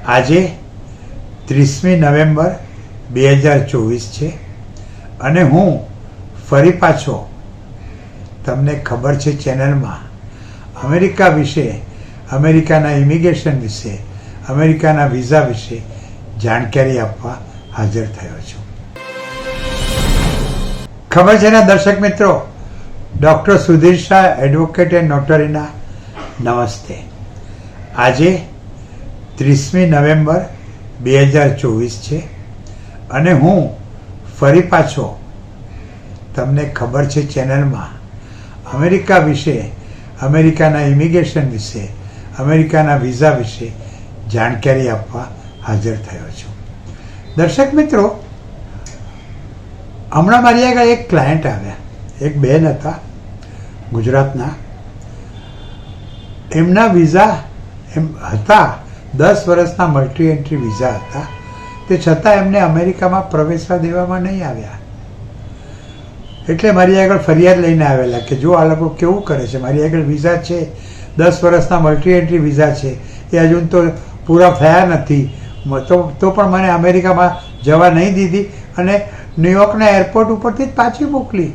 આજે 30મી નવેમ્બર 2024 છે અને હું ફરી પાછો તમને ખબર છે ચેનલમાં અમેરિકા વિશે, અમેરિકાના ઇમિગ્રેશન વિશે, અમેરિકાના વિઝા વિશે જાણકારી આપવા હાજર થયો છું. ખબર છે ને દર્શક મિત્રો, doctor Sudhir Shah advocate and નોટરીના નમસ્તે. આજે 30મી નવેમ્બર 2024 છે અને હું ફરી પાછો તમને ખબર છે ચેનલમાં અમેરિકા વિશે, અમેરિકાના ઇમિગ્રેશન વિશે, અમેરિકાના વિઝા વિશે જાણકારી આપવા હાજર થયો છું. દર્શક મિત્રો, હમણાં મારી આગળ એક ક્લાયન્ટ આવ્યા, એક બેન હતા ગુજરાતના. એમના વિઝા હતા 10 વર્ષના મલ્ટી એન્ટ્રી વિઝા હતા, તે છતાં એમને અમેરિકામાં પ્રવેશવા દેવામાં નહીં આવ્યા. એટલે મારી આગળ ફરિયાદ લઈને આવેલા કે જો આ લોકો કેવું કરે છે, મારી આગળ વિઝા છે, 10 વર્ષના મલ્ટી એન્ટ્રી વિઝા છે, એ હજુ તો પૂરા થયા નથી, તો પણ મને અમેરિકામાં જવા નહીં દીધી અને ન્યુયોર્કના એરપોર્ટ ઉપરથી જ પાછી મોકલી.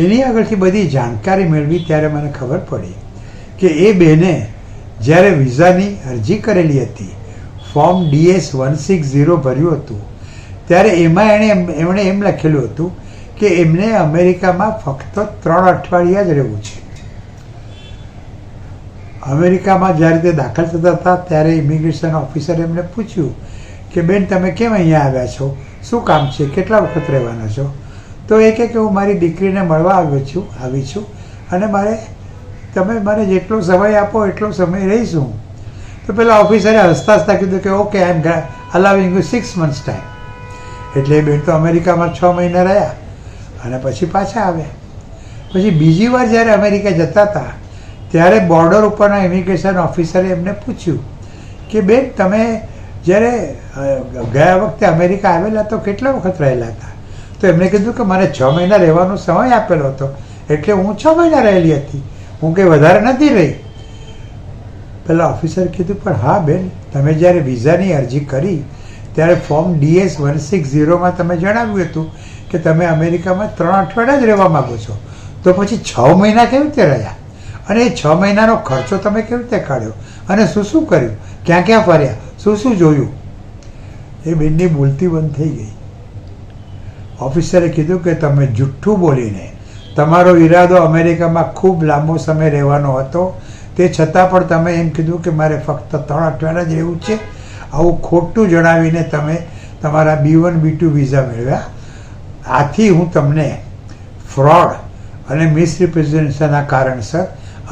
એની આગળથી બધી જાણકારી મેળવી ત્યારે મને ખબર પડી કે એ બેને જ્યારે વિઝાની અરજી કરેલી હતી, ફોર્મ DS-160 ભર્યું હતું, ત્યારે એમાં એમણે એમ લખેલું હતું કે એમને અમેરિકામાં ફક્ત 3 અઠવાડિયા જ રહેવું છે. અમેરિકામાં જ્યારે તે દાખલ થતા હતા ત્યારે ઇમિગ્રેશન ઓફિસરે એમને પૂછ્યું કે બેન તમે કેમ અહીંયા આવ્યા છો, શું કામ છે, કેટલા વખત રહેવાના છો? તો એ કહે કે હું મારી દીકરીને મળવા આવી છું અને તમે મને જેટલો સમય આપો એટલો સમય રહીશું. તો પેલા ઓફિસરે હસતા હસતા કીધું કે okay, I am allowing you 6 months time. એટલે એ બેન તો અમેરિકામાં 6 મહિના રહ્યા અને પછી પાછા આવ્યા. પછી બીજી વાર જ્યારે અમેરિકા જતા હતા ત્યારે બોર્ડર ઉપરના ઇમિગ્રેશન ઓફિસરે એમને પૂછ્યું કે બેન તમે જ્યારે ગયા વખતે અમેરિકા આવેલા તો કેટલા વખત રહેલા હતા? તો એમણે કીધું કે મને 6 મહિના રહેવાનો સમય આપેલો હતો એટલે હું 6 મહિના રહેલી હતી, હું કંઈ વધારે નથી રહી. પેલા ઓફિસર કીધું પણ હા બેન, તમે જ્યારે વિઝાની અરજી કરી ત્યારે ફોર્મ DS-160માં તમે જણાવ્યું હતું કે તમે અમેરિકામાં 3 અઠવાડિયા જ રહેવા માગો છો, તો પછી 6 મહિના કેવી રીતે રહ્યા? અને એ 6 મહિનાનો ખર્ચો તમે કેવી રીતે કાઢ્યો અને શું શું કર્યું, ક્યાં ક્યાં ફર્યા, શું શું જોયું? એ બેનની બોલતી બંધ થઈ ગઈ. ઓફિસરે કીધું કે તમે જુઠ્ઠું બોલીને તમારો ઈરાદો અમેરિકામાં ખૂબ લાંબો સમય રહેવાનો હતો, તે છતાં પણ તમે એમ કીધું કે મારે ફક્ત 3 અઠવાડિયા જ રહેવું છે. આવું ખોટું જણાવીને તમે તમારા B1 B2 વિઝા મેળવ્યા. આથી હું તમને ફ્રોડ અને મિસરિપ્રેઝન્ટેશનના કારણસર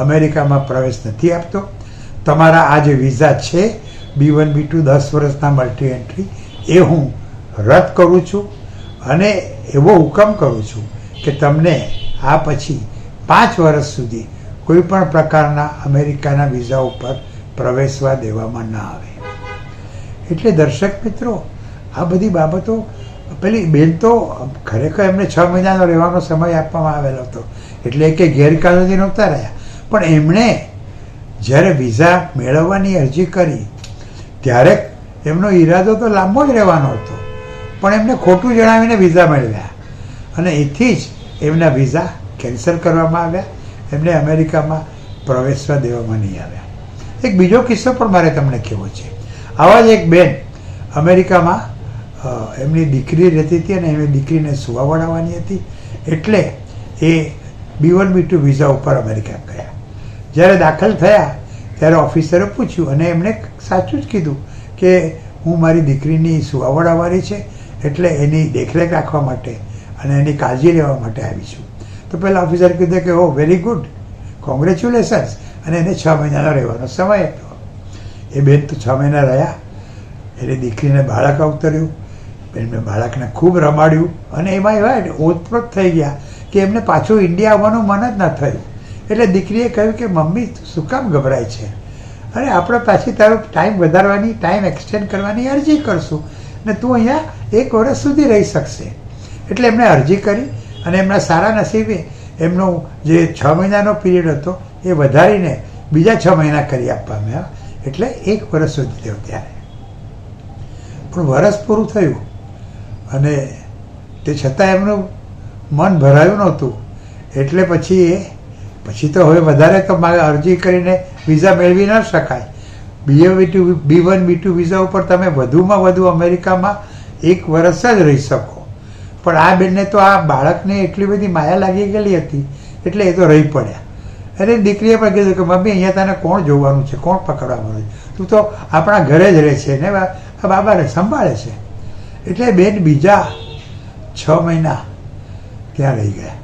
અમેરિકામાં પ્રવેશ નથી આપતો. તમારા આ જે વિઝા છે B1 B2 10 વર્ષના મલ્ટી એન્ટ્રી, એ હું રદ કરું છું અને એવો હુકમ કરું છું કે તમને આ પછી 5 વર્ષ સુધી કોઈ પણ પ્રકારના અમેરિકાના વિઝા ઉપર પ્રવેશવા દેવામાં ના આવે. એટલે દર્શક મિત્રો, આ બધી બાબતો, પેલી બેન તો ખરેખર એમને 6 મહિનાનો રહેવાનો સમય આપવામાં આવેલો હતો એટલે કે ગેરકાનૂની નહોતા રહ્યા, પણ એમણે જ્યારે વિઝા મેળવવાની અરજી કરી ત્યારે એમનો ઈરાદો તો લાંબો જ રહેવાનો હતો, પણ એમને ખોટું જણાવીને વિઝા મેળવ્યા અને એથી જ એમના વિઝા કેન્સલ કરવામાં આવ્યા, એમને અમેરિકામાં પ્રવેશવા દેવામાં નહીં આવ્યા. એક બીજો કિસ્સો પણ મારે તમને કહેવો છે. આવા જ એક બેન અમેરિકામાં એમની દીકરી રહેતી હતી અને એમની દીકરીને સુવાવડાવવાની હતી, એટલે એ B1 B2 વિઝા ઉપર અમેરિકા ગયા. જ્યારે દાખલ થયા ત્યારે ઓફિસરે પૂછ્યું અને એમણે સાચું જ કીધું કે હું મારી દીકરીની સુવાવડાવવાની છે એટલે એની દેખરેખ રાખવા માટે અને એની કાળજી લેવા માટે આવી છું. તો પહેલાં ઓફિસર કીધું કે ઓ વેરી ગુડ, કોંગ્રેચ્યુલેશન્સ, અને એને 6 મહિનાનો રહેવાનો સમય હતો. એ બેન તો 6 મહિના રહ્યા. એની દીકરીને બાળક અવતર્યું, એમને બાળકને ખૂબ રમાડ્યું અને એમાં એવા ઓતપ્રોત થઈ ગયા કે એમને પાછું ઇન્ડિયા આવવાનું મન જ ન થયું. એટલે દીકરીએ કહ્યું કે મમ્મી શું કામ ગભરાય છે, અરે આપણે પાછી તારો ટાઈમ વધારવાની, ટાઈમ એક્સટેન્ડ કરવાની અરજી કરશું ને તું અહીંયા 1 વર્ષ સુધી રહી શકશે. એટલે એમણે અરજી કરી અને એમના સારા નસીબે એમનો જે 6 મહિનાનો પીરિયડ હતો એ વધારીને બીજા 6 મહિના કરી આપવામાં આવ્યા. એટલે 1 વર્ષ સુધી રહ્યો ત્યારે. પણ વર્ષ પૂરું થયું અને તે છતાં એમનું મન ભરાયું નહોતું. એટલે પછી તો હવે વધારે તો મારે અરજી કરીને વિઝા મેળવી ન શકાય. B1 B2 વિઝા ઉપર તમે વધુમાં વધુ અમેરિકામાં 1 વર્ષ જ રહી શકો. પણ આ બેનને તો આ બાળકને એટલી બધી માયા લાગી ગયેલી હતી એટલે એ તો રહી પડ્યા. અને દીકરીએ પણ કીધું કે મમ્મી અહીંયા તને કોણ જોવાનું છે, કોણ પકડવાનું છે, તું તો આપણા ઘરે જ રહે છે ને આ બાબાને સંભાળે છે. એટલે બેન બીજા 6 મહિના ત્યાં રહી ગયા.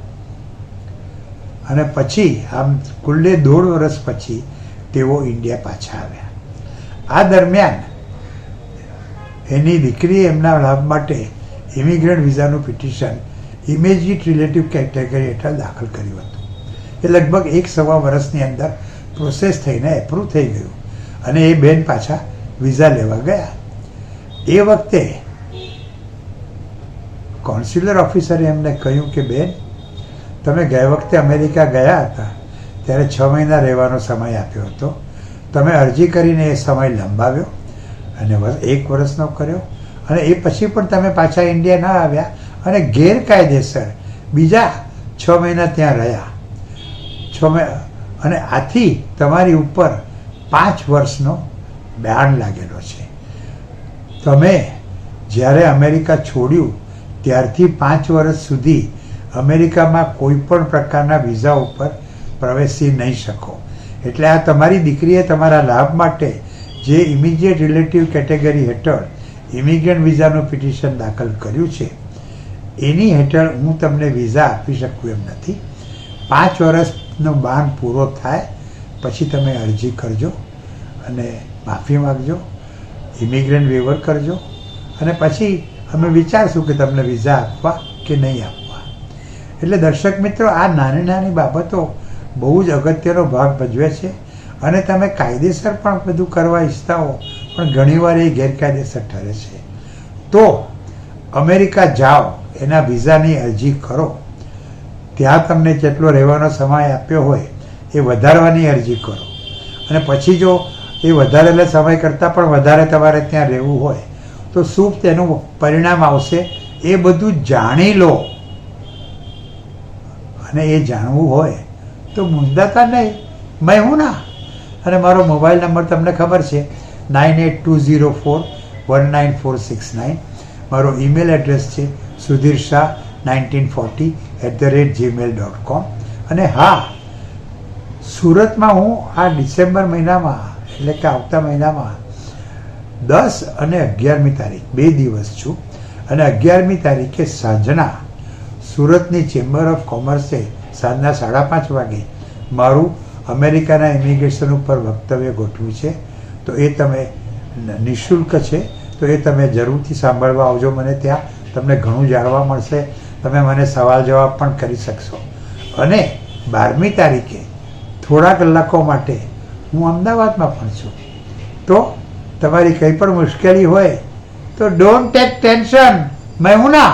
અને પછી આમ કુલ્લે 1.5 વર્ષ પછી તેઓ ઇન્ડિયા પાછા આવ્યા. આ દરમિયાન એની દીકરીએ એમના લાભ માટે ઇમિગ્રન્ટ વિઝાનું પિટિશન ઇમિડિયેટ રિલેટિવ કેટેગરી હેઠળ દાખલ કર્યું હતું. એ લગભગ 1-1.25 વર્ષની અંદર પ્રોસેસ થઈને એપ્રૂવ થઈ ગયું અને એ બેન પાછા વિઝા લેવા ગયા. એ વખતે કોન્સ્યુલર ઓફિસરે એમને કહ્યું કે બેન, તમે ગયા વખતે અમેરિકા ગયા હતા ત્યારે 6 મહિના રહેવાનો સમય આપ્યો હતો. તમે અરજી કરીને એ સમય લંબાવ્યો અને 1 વર્ષનો કર્યો અને એ પછી પણ તમે પાછા ઇન્ડિયા ના આવ્યા અને ગેરકાયદેસર બીજા 6 મહિના ત્યાં રહ્યા. અને આથી તમારી ઉપર 5 વર્ષનો બેન લાગેલો છે. તમે જ્યારે અમેરિકા છોડ્યું ત્યારથી 5 વર્ષ સુધી અમેરિકામાં કોઈ પણ પ્રકારના વિઝા ઉપર પ્રવેશી નહીં શકો. એટલે આ તમારી દીકરીએ તમારા લાભ માટે જે ઇમિડિયેટ રિલેટિવ કેટેગરી હેઠળ ઇમિગ્રન્ટ વિઝાનું પિટિશન દાખલ કર્યું છે એની હેઠળ હું તમને વિઝા આપી શકું એમ નથી. 5 વર્ષનો બાન પૂરો થાય પછી તમે અરજી કરજો અને માફી માગજો, ઇમિગ્રન્ટ વેવર કરજો અને પછી અમે વિચારશું કે તમને વિઝા આપવા કે નહીં આપવા. એટલે દર્શક મિત્રો, આ નાની નાની બાબતો બહુ જ અગત્યનો ભાગ ભજવે છે અને તમે કાયદેસર પણ બધું કરવા ઈચ્છતા હો પણ ઘણીવાર એ ગેરકાયદેસર ઠરે છે. તો અમેરિકા જાઓ, એના વિઝાની અરજી કરો, ત્યાં તમને જેટલો રહેવાનો સમય આપ્યો હોય એ વધારવાની અરજી કરો અને પછી જો એ વધારેલા સમય કરતાં પણ વધારે તમારે ત્યાં રહેવું હોય તો શું તેનું પરિણામ આવશે એ બધું જાણી લો. અને એ જાણવું હોય તો મૂંઝાતા નહીં. મેં હું ના અને મારો મોબાઈલ નંબર તમને ખબર છે 9820419469. મારો ઈમેલ એડ્રેસ છે sudhirshah1940@gmail.com. અને હા, સુરતમાં હું આ ડિસેમ્બર મહિનામાં એટલે કે આવતા મહિનામાં 10 અને 11મી તારીખ 2 દિવસ છું અને 11મી તારીખે સાંજના સુરતની ચેમ્બર ઓફ કોમર્સે સાંજના 5:30 વાગે મારું અમેરિકાના ઇમિગ્રેશન ઉપર વક્તવ્ય ગોઠવ્યું છે. તો એ તમે નિઃશુલ્ક છે, તો એ તમે જરૂરથી સાંભળવા આવજો. મને ત્યાં તમને ઘણું જાણવા મળશે. તમે મને સવાલ જવાબ પણ કરી શકશો. અને 12મી તારીખે થોડા કલાકો માટે હું અમદાવાદમાં પણ છું. તો તમારી કંઈ પણ મુશ્કેલી હોય તો ડોન્ટ ટેક ટેન્શન, મેં હું ના